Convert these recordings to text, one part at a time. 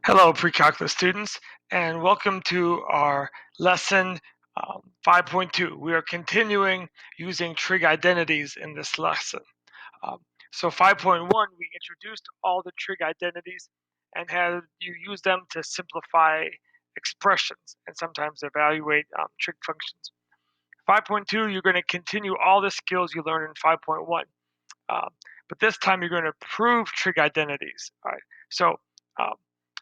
Hello, Precalculus students, and welcome to our lesson 5.2. We are continuing using trig identities in this lesson. Um, so 5.1, we introduced all the trig identities and had you use them to simplify expressions and sometimes evaluate trig functions. 5.2, you're going to continue all the skills you learned in 5.1, but this time you're going to prove trig identities. All right. So um,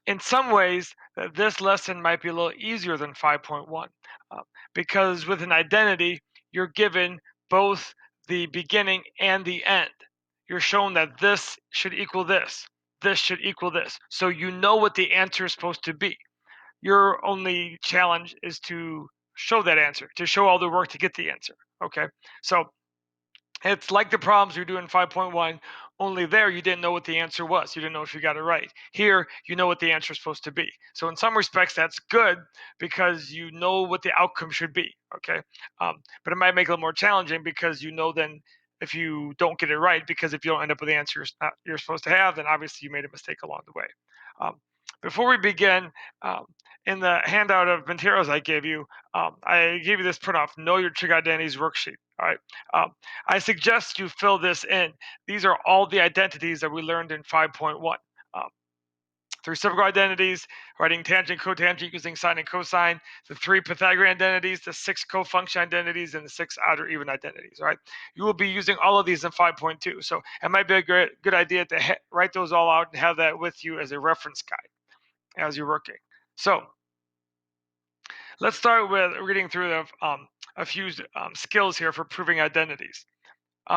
in some ways, this lesson might be a little easier than 5.1 because with an identity, you're given both the beginning and the end. You're shown that this should equal this should equal this. So you know what the answer is supposed to be. Your only challenge is to show that answer, to show all the work to get the answer. Okay, so it's like the problems you do in 5.1, only there you didn't know what the answer was. You didn't know if you got it right. Here, you know what the answer is supposed to be. So in some respects, that's good because you know what the outcome should be, okay? But it might make it a little more challenging because you know then if you don't get it right, because if you don't end up with the answer you're supposed to have, then obviously you made a mistake along the way. Um, before we begin, um, in the handout of materials I gave you, I gave you this print-off, Know Your Trig Identities worksheet, all right? Um, I suggest you fill this in. These are all the identities that we learned in 5.1. Um, reciprocal identities, writing tangent, cotangent using sine and cosine, the 3 Pythagorean identities, the 6 cofunction identities, and the 6 odd or even identities, all right? You will be using all of these in 5.2, so it might be a good idea to write those all out and have that with you as a reference guide as you're working. So let's start with reading through a few skills here for proving identities.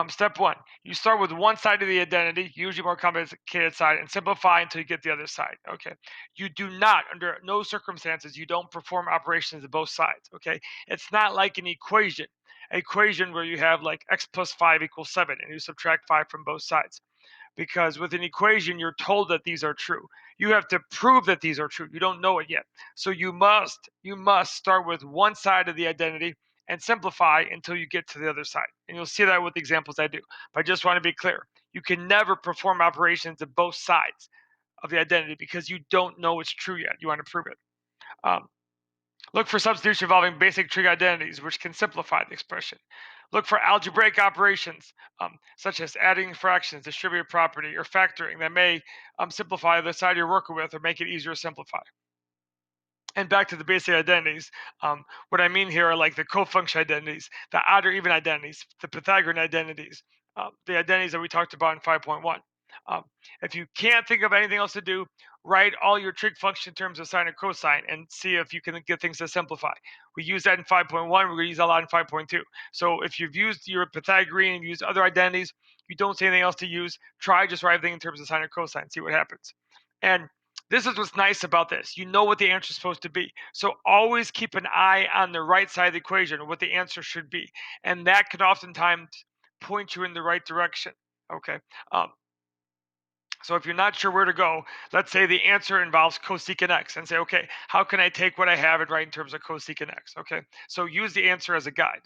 Step 1, you start with one side of the identity, usually more complicated side, and simplify until you get the other side, okay? You do not, under no circumstances, you don't perform operations of both sides, okay? It's not like an equation where you have like x plus 5 equals 7, and you subtract 5 from both sides. Because with an equation, you're told that these are true. You have to prove that these are true. You don't know it yet. So you must start with one side of the identity and simplify until you get to the other side. And you'll see that with the examples I do. But I just want to be clear. You can never perform operations of both sides of the identity because you don't know it's true yet. You want to prove it. Um, Look for substitution involving basic trig identities, which can simplify the expression. Look for algebraic operations, such as adding fractions, distributive property, or factoring that may simplify the side you're working with or make it easier to simplify. And back to the basic identities, what I mean here are like the cofunction identities, the odd or even identities, the Pythagorean identities, the identities that we talked about in 5.1. If you can't think of anything else to do, write all your trig function terms of sine or cosine and see if you can get things to simplify. We use that in 5.1, we're going to use that a lot in 5.2. So if you've used your Pythagorean and used other identities, you don't see anything else to use, try just write everything in terms of sine or cosine, see what happens. And this is what's nice about this. You know what the answer is supposed to be. So always keep an eye on the right side of the equation, what the answer should be. And that can oftentimes point you in the right direction. Okay. So if you're not sure where to go, let's say the answer involves cosecant x and say, okay, how can I take what I have and write in terms of cosecant x? Okay. So use the answer as a guide.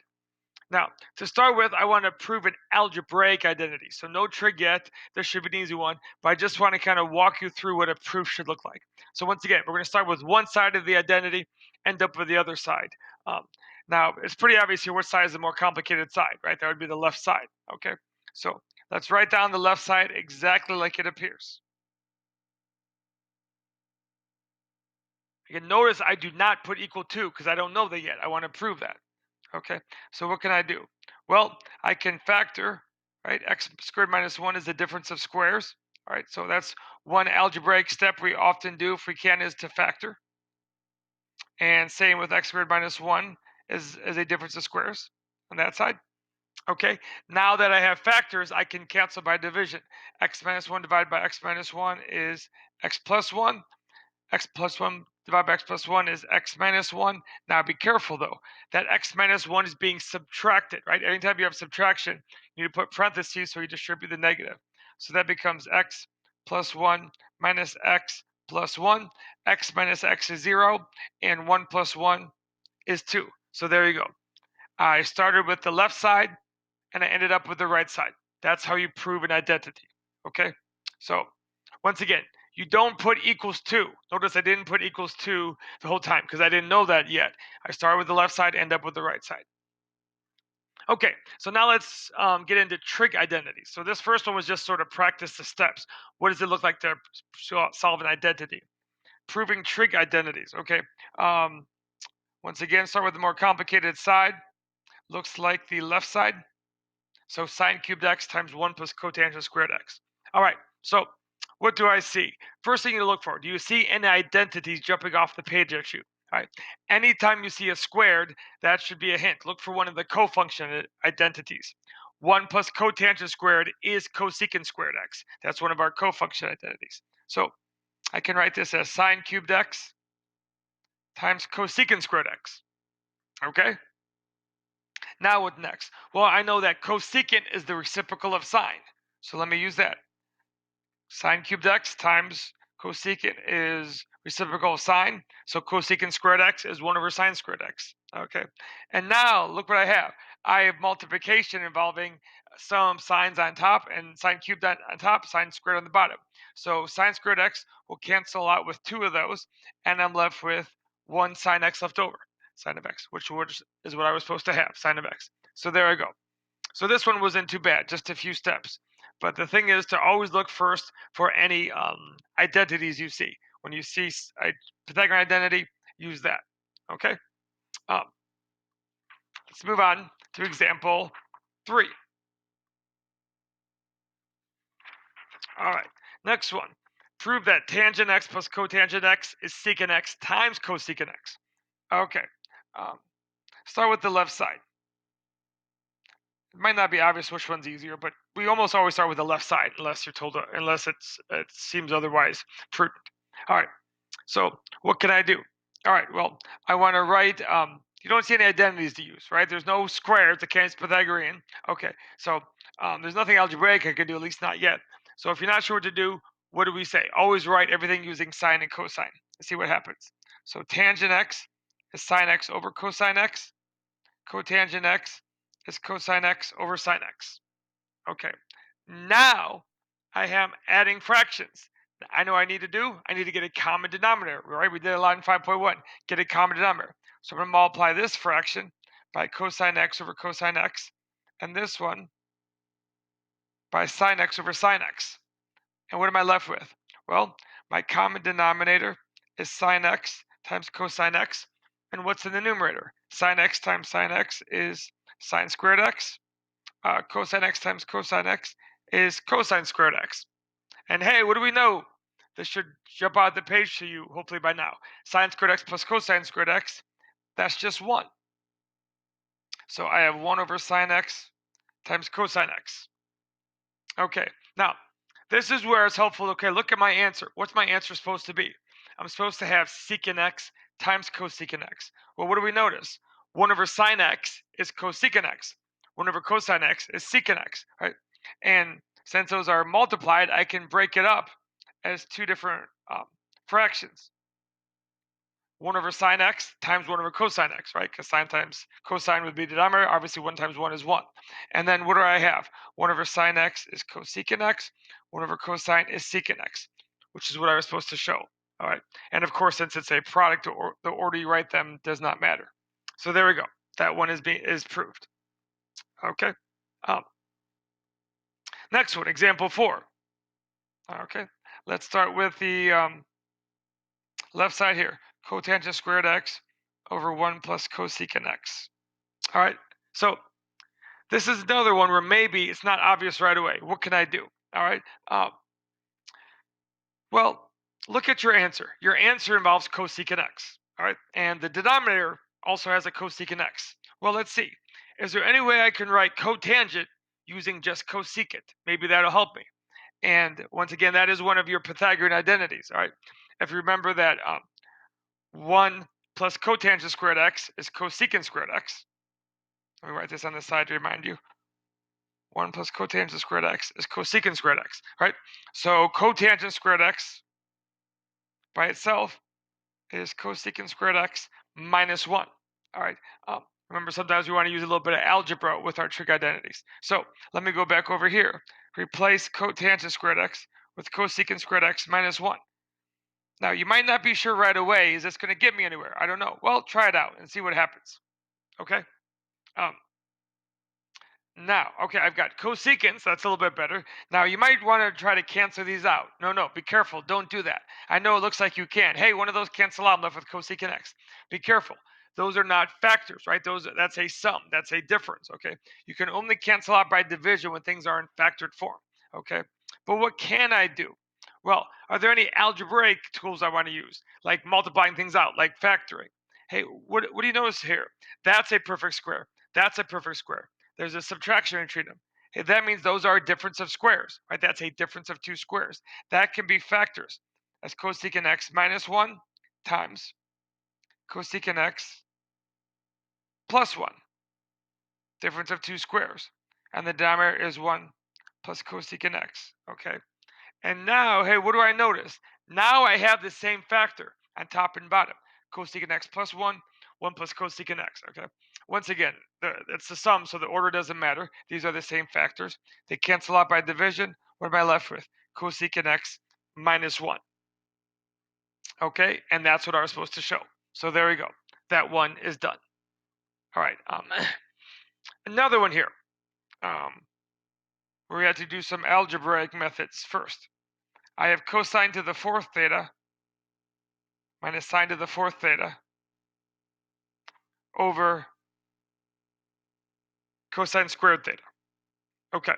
Now, to start with, I want to prove an algebraic identity. So no trig yet. This should be an easy one, but I just want to kind of walk you through what a proof should look like. So once again, we're going to start with one side of the identity, end up with the other side. Um, now, it's pretty obvious here which side is the more complicated side, right? That would be the left side, okay? So let's write down the left side exactly like it appears. You can notice I do not put equal to because I don't know that yet. I want to prove that. Okay, so what can I do? Well, I can factor, right? X squared minus 1 is the difference of squares. All right, so that's one algebraic step we often do if we can, is to factor. And same with x squared minus 1 is a difference of squares on that side. Okay, now that I have factors, I can cancel by division. X minus 1 divided by x minus 1 is x plus 1. X plus 1 divided by x plus 1 is x minus 1. Now be careful though, that x minus 1 is being subtracted, right? Anytime you have subtraction, you need to put parentheses so you distribute the negative. So that becomes x plus 1 minus x plus 1. X minus x is 0, and 1 plus 1 is 2. So there you go. I started with the left side, and I ended up with the right side. That's how you prove an identity, okay? So once again, you don't put equals 2. Notice I didn't put equals 2 the whole time because I didn't know that yet. I started with the left side, end up with the right side. Okay, so now let's get into trig identities. So this first one was just sort of practice the steps. What does it look like to solve an identity? Proving trig identities. Okay, once again, start with the more complicated side. Looks like the left side. So sine cubed x times 1 plus cotangent squared x. All right, so what do I see? First thing you look for, do you see any identities jumping off the page at you? All right, anytime you see a squared, that should be a hint. Look for one of the cofunction identities. 1 plus cotangent squared is cosecant squared x. That's one of our cofunction identities. So I can write this as sine cubed x times cosecant squared x. Okay? Now what next? Well, I know that cosecant is the reciprocal of sine. So let me use that. Sine cubed x times cosecant is reciprocal of sine. So cosecant squared x is 1 over sine squared x. Okay. And now look what I have. I have multiplication involving some sines on top and sine cubed on top, sine squared on the bottom. So sine squared x will cancel out with 2 of those, and I'm left with 1 sine x left over, sine of x, which is what I was supposed to have, sine of x. So there I go. So this one wasn't too bad, just a few steps. But the thing is to always look first for any identities you see. When you see a Pythagorean identity, use that. Okay? Let's move on to example 3. All right, next one. Prove that tangent x plus cotangent x is secant x times cosecant x. Okay, start with the left side. It might not be obvious which one's easier, but we almost always start with the left side unless you're told, unless it seems otherwise prudent. All right, so what can I do? All right, well, I want to write, you don't see any identities to use, right? There's no squares that can't be Pythagorean. Okay, so there's nothing algebraic I can do, at least not yet. So if you're not sure what to do, what do we say? Always write everything using sine and cosine. Let's see what happens. So tangent x is sine x over cosine x. Cotangent x is cosine x over sine x. Okay, now I am adding fractions. I know what I need to do. I need to get a common denominator, right? We did a lot in 5.1. Get a common denominator. So I'm going to multiply this fraction by cosine x over cosine x, and this one by sine x over sine x. And what am I left with? Well, my common denominator is sine x times cosine x. And what's in the numerator? Sine x times sine x is sine squared x. Cosine x times cosine x is cosine squared x. And hey, what do we know? This should jump out the page to you, hopefully by now. Sine squared x plus cosine squared x, that's just 1. So I have 1 over sine x times cosine x. Okay, now, this is where it's helpful. Okay, look at my answer. What's my answer supposed to be? I'm supposed to have secant x times cosecant x. Well, what do we notice? 1 over sine x is cosecant x. 1 over cosine x is secant x, right? And since those are multiplied, I can break it up as 2 different fractions. 1 over sine x times 1 over cosine x, right? Because sine times cosine would be the denominator. Obviously, 1 times 1 is 1. And then what do I have? 1 over sine x is cosecant x. 1 over cosine is secant x, which is what I was supposed to show. All right. And of course, since it's a product, the order you write them does not matter. So there we go. That one is proved. Okay. Next one, example 4. Okay. Let's start with the left side here. Cotangent squared x over 1 plus cosecant x. All right, so this is another one where maybe it's not obvious right away. What can I do? All right, well, look at your answer. Your answer involves cosecant x. All right, and the denominator also has a cosecant x. Well, let's see. Is there any way I can write cotangent using just cosecant? Maybe that'll help me. And once again, that is one of your Pythagorean identities. All right, if you remember that 1 plus cotangent squared x is cosecant squared x. Let me write this on the side to remind you. 1 plus cotangent squared x is cosecant squared x, right? So cotangent squared x by itself is cosecant squared x minus 1. All right. Remember, sometimes we want to use a little bit of algebra with our trig identities. So let me go back over here. Replace cotangent squared x with cosecant squared x minus 1. Now, you might not be sure right away, is this going to get me anywhere? I don't know. Well, try it out and see what happens. Okay? Um, Now, okay, I've got cosecants. That's a little bit better. Now, you might want to try to cancel these out. No, be careful. Don't do that. I know it looks like you can. Hey, one of those cancel out. I'm left with cosecant x. Be careful. Those are not factors, right? That's a sum. That's a difference. Okay. You can only cancel out by division when things are in factored form. Okay. But what can I do? Well, are there any algebraic tools I want to use, like multiplying things out, like factoring? Hey, what do you notice here? That's a perfect square. That's a perfect square. There's a subtraction entry in them. Hey, that means those are a difference of squares, right? That's a difference of two squares. That can be factors. That's cosecant x minus 1 times cosecant x plus 1, difference of two squares. And the denominator is 1 plus cosecant x, okay? And now, hey, what do I notice? Now I have the same factor on top and bottom. Cosecant x plus 1, 1 plus cosecant x, okay? Once again, it's the sum, so the order doesn't matter. These are the same factors. They cancel out by division. What am I left with? Cosecant x minus 1, okay? And that's what I was supposed to show. So there we go. That one is done. All right, another one here. We have to do some algebraic methods first. I have cosine to the fourth theta minus sine to the fourth theta over cosine squared theta. Okay.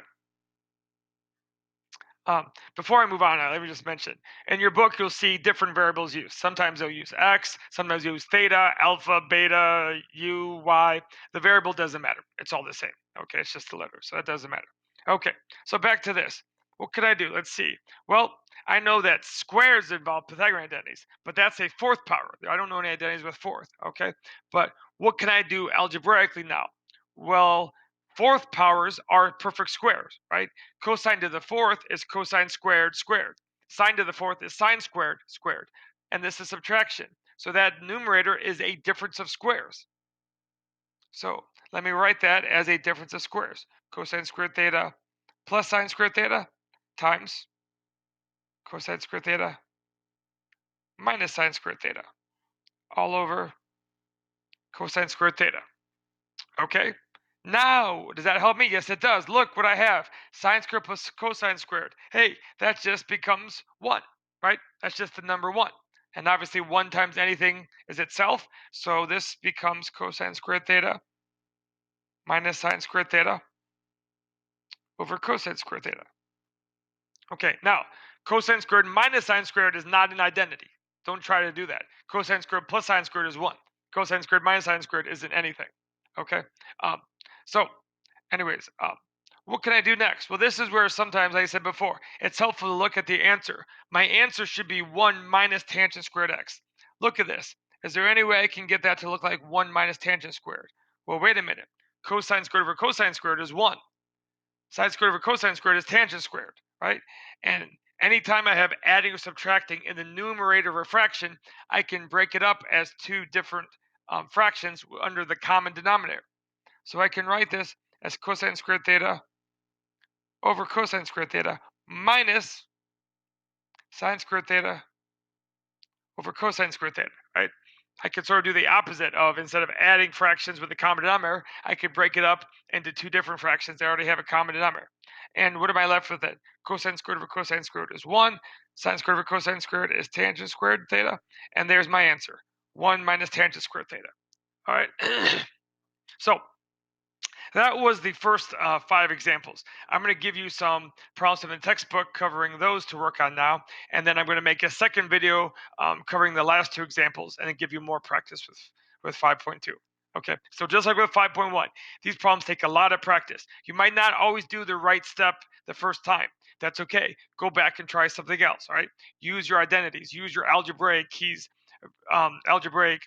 Before I move on, let me just mention, in your book, you'll see different variables used. Sometimes they'll use x, sometimes they'll use theta, alpha, beta, u, y. The variable doesn't matter. It's all the same. Okay, it's just the letter, so that doesn't matter. Okay, so back to this. What could I do? Let's see. Well, I know that squares involve Pythagorean identities, but that's a fourth power. I don't know any identities with fourth, okay? But what can I do algebraically now? Well, fourth powers are perfect squares, right? Cosine to the fourth is cosine squared squared. Sine to the fourth is sine squared squared. And this is subtraction. So that numerator is a difference of squares. So let me write that as a difference of squares. Cosine squared theta plus sine squared theta times cosine squared theta minus sine squared theta all over cosine squared theta. Okay? Now, does that help me? Yes, it does. Look what I have. Sine squared plus cosine squared. Hey, that just becomes 1, right? That's just the number 1. And obviously 1 times anything is itself. So this becomes cosine squared theta minus sine squared theta over cosine squared theta. Okay, now, cosine squared minus sine squared is not an identity. Don't try to do that. Cosine squared plus sine squared is 1. Cosine squared minus sine squared isn't anything. Okay? So, anyways, what can I do next? Well, this is where sometimes, like I said before, it's helpful to look at the answer. My answer should be 1 minus tangent squared x. Look at this. Is there any way I can get that to look like 1 minus tangent squared? Well, wait a minute. Cosine squared over cosine squared is 1. Sine squared over cosine squared is tangent squared, right? And anytime I have adding or subtracting in the numerator of a fraction, I can break it up as two different fractions under the common denominator. So I can write this as cosine squared theta over cosine squared theta minus sine squared theta over cosine squared theta, right? I could sort of do the opposite of, instead of adding fractions with a common denominator, I could break it up into two different fractions that already have a common denominator. And what am I left with then? Cosine squared over cosine squared is 1. Sine squared over cosine squared is tangent squared theta. And there's my answer. 1 minus tangent squared theta. All right. So that was the first 5 examples. I'm going to give you some problems from the textbook covering those to work on now, and then I'm going to make a second video covering the last 2 examples and then give you more practice with 5.2. Okay, so just like with 5.1, these problems take a lot of practice. You might not always do the right step the first time. That's okay. Go back and try something else, all right? Use your identities, use your algebraic keys, algebraic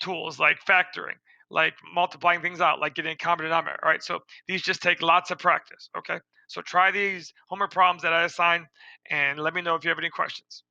tools like factoring, like multiplying things out, like getting a common denominator. All right, so these just take lots of practice. Okay, so try these homework problems that I assign and let me know if you have any questions.